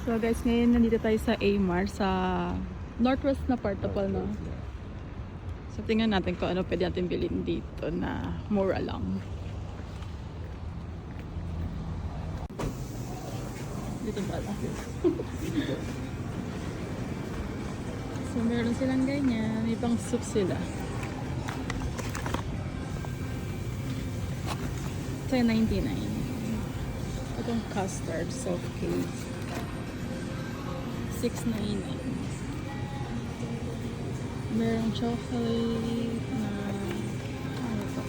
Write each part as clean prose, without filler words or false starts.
So guys, ngayon nandito tayo sa Amar sa northwest na part of no? So tingnan natin kung ano pwede natin bilhin dito na mura lang. Dito pala. So meron silang ganyan. May pang soup sila. $10.99. Itong custard soft cake. $6.99. Merong chocolate na ano to?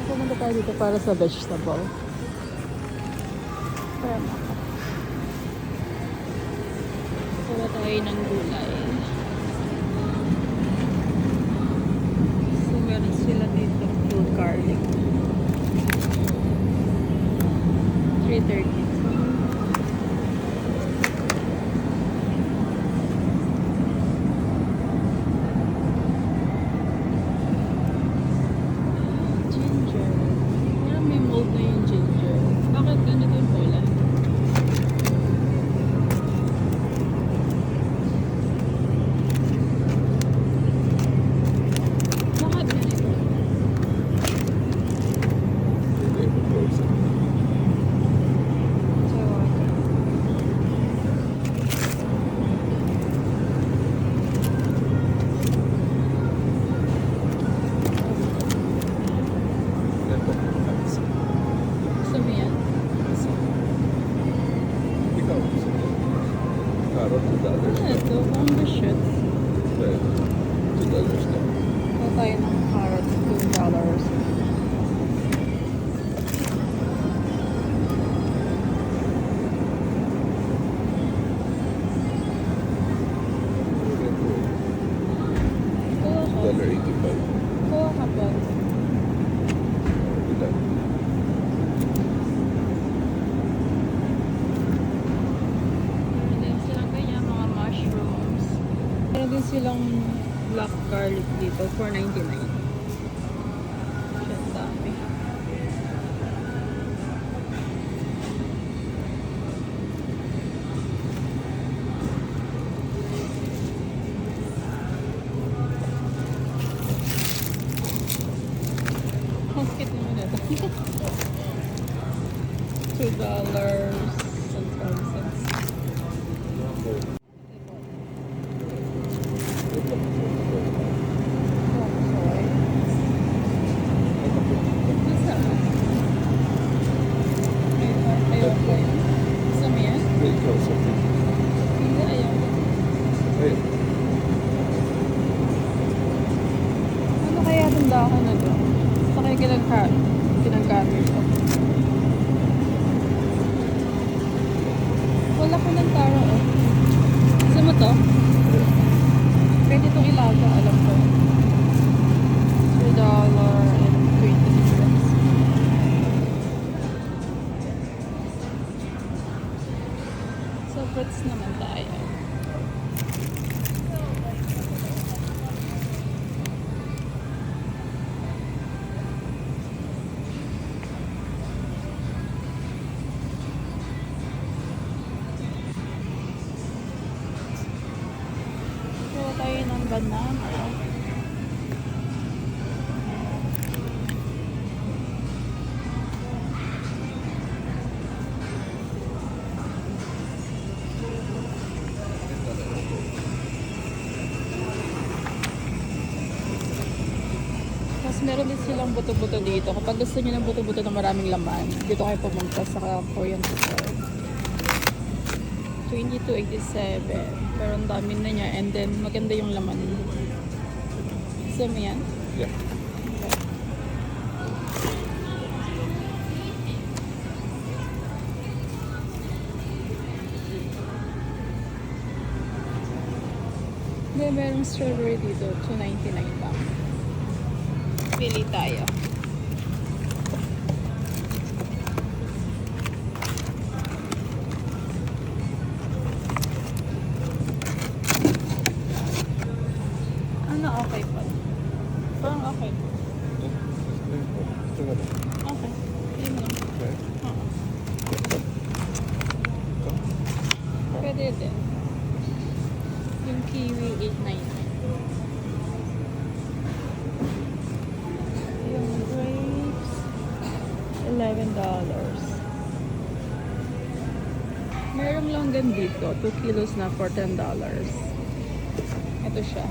Pumunta tayo dito para sa vegetable. Para maka. Kuha tayo ng gulay. So, meron sila dito full garlic. $3.30. Ginger. Parang may mold na yung ginger. Bakit ganito yung kulay? Bakit ganito? Gusto mo yan? Carrot, $2 Ano ito? Ang shoot. $2 na. Ito tayo ng carrot. $2. Kuha ko. $1.85. Kuha ka pa. Ilan? Meron din silang ganyan, mga mushrooms. Meron din silang black garlic dito, $4.99. Siya, dami. Ang cute naman ito. $2.12. Ano kaya itong dahon na to? Sa kaya ginagamit ko. Wala ko ng taro oh. Gusto mo to? Pwede itong ilaga, alam ko. $2.26. So, fruits naman tayo. Kuha tayo ng banana. Tapos meron din silang buto-buto dito. Kapag gusto niyo ng buto-buto na maraming laman, dito kayo pumunta sa Korean store. $22.87. Pero ang dami na niya. And then, maganda yung laman. Gusto mo yan? Yeah. Hindi, merong strawberry dito. $2.99 lang. Pili tayo. Okay. Okay. Yun lang. Oo. Pwede din. Yung kiwi, 8.99. Yung grapes, $11. Merong longgan dito. 2 kilos na for $10. Ito siya.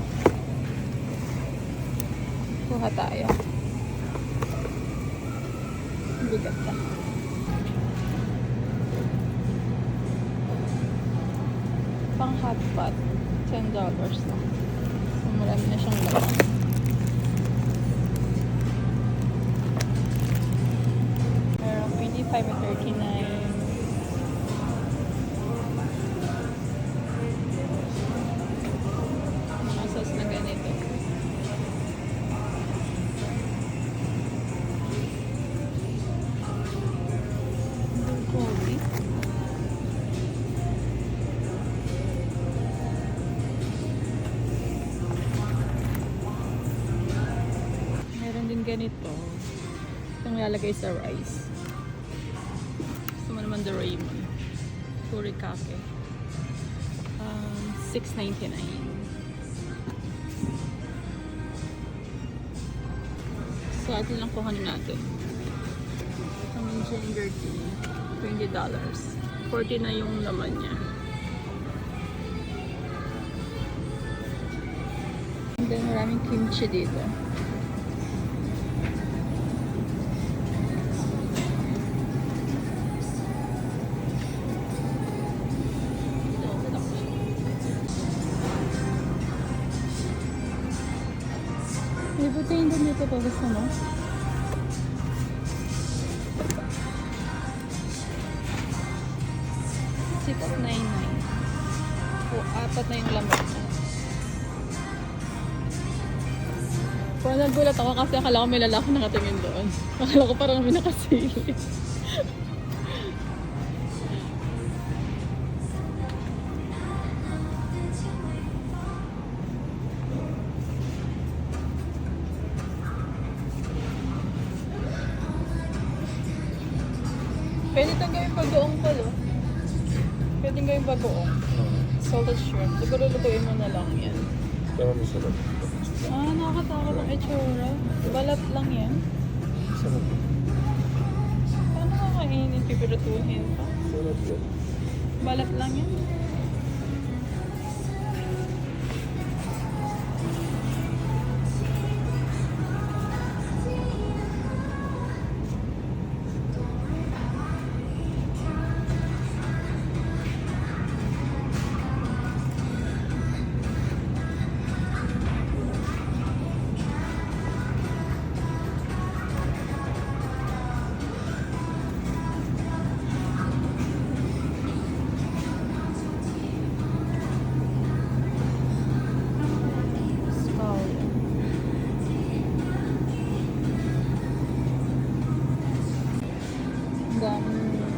Kuha tayo. Bigat na. Pang hot pot, $10 na. So, marami na siyang laman. Merong 25 at 39. Mga sauce na ganito. Bulgogi. Meron din ganito. Itong lalagay sa rice. Gusto mo naman the Raymond. Furikake. $6.99. So, atin lang kuhanin natin. Itong ginger tea. $20. 40 na yung laman niya. And then, maraming kimchi dito. May protein din dito pag gusto mo. $6.99. O, 4 na yung laman. Kung nagulat ako kasi akala ko may lalaki nakatingin doon. Akala ko parang may nakasili. Pwede itong gawin bagoong palo. Pwede gawin bagoong. Salted shrimp. Siguro lutuin mo na lang yan. Pero masarap. Nakakatakot ang itsura. Balat lang yan. Sarap. Paano kakainin? Pipirituhin pa? Sarap yan. Balat lang yan.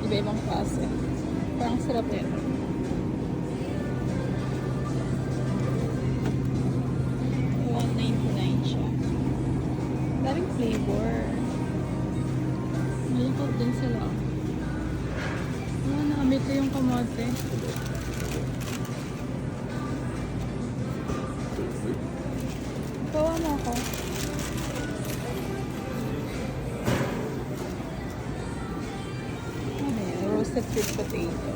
Iba-ibang klase. Parang sarap nito. $1.99 siya. Daming flavor. Malungkot din sila. Nakamit ko yung kamote. Kawa mo ako. Roasted sweet potato.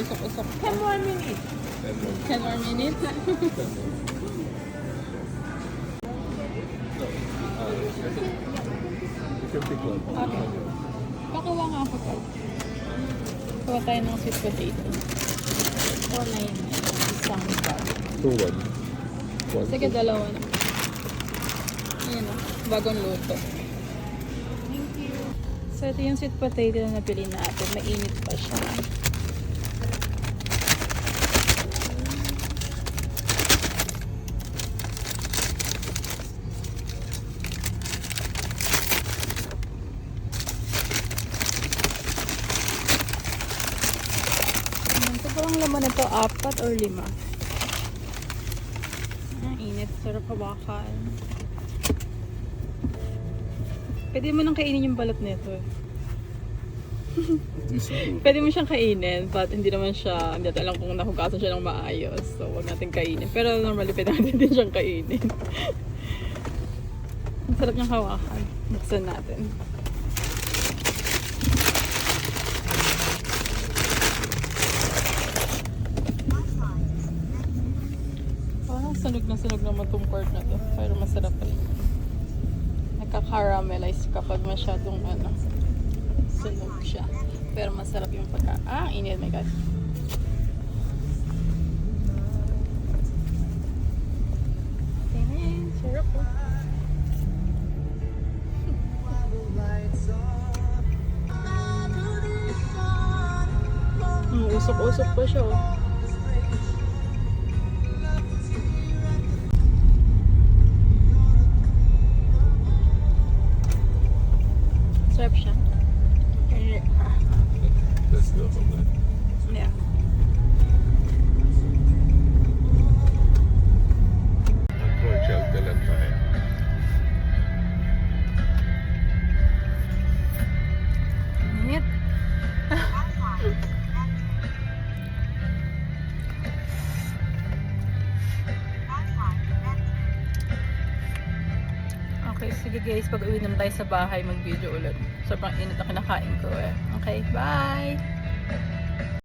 Usok-usok. 10 more minutes. 10 more minutes? You can pick one. Okay. Pakuha nga ako pa. Kuha tayo ng sweet potato. 4.99. Isang bag. 2-1. Sige, dalawa na. Ayan o. Bagong luto. So, ito yung sweet potato na napili natin. Mainit pa siya. Ito po ang laman nito, 4 or 5. Init. Sarap hawakan. Pwede mo nang kainin yung balat nito eh. Hindi siguro. Pwede mo siyang kainin, but hindi naman siya, hindi natin alam kung nahugasan siya ng maayos. So, huwag natin kainin. Pero normally, pwede natin din siyang kainin. Ang sarap niyang hawakan. Buksan natin. Parang sunog naman itong part na to. Pero masarap pa rin. Nagka-caramelize kapag masyadong sunog siya. Pero masarap yung pagka... Ah, init, my God. Sarap po. Usok-usok pa siya, oh. Sarap siya. That's the one. Yeah. Mag-project lang tayo. Init. Okay, sige guys, pag uwi naman tayo sa bahay, mag-video ulit. Sobrang init na kinakain ko eh. Okay, bye!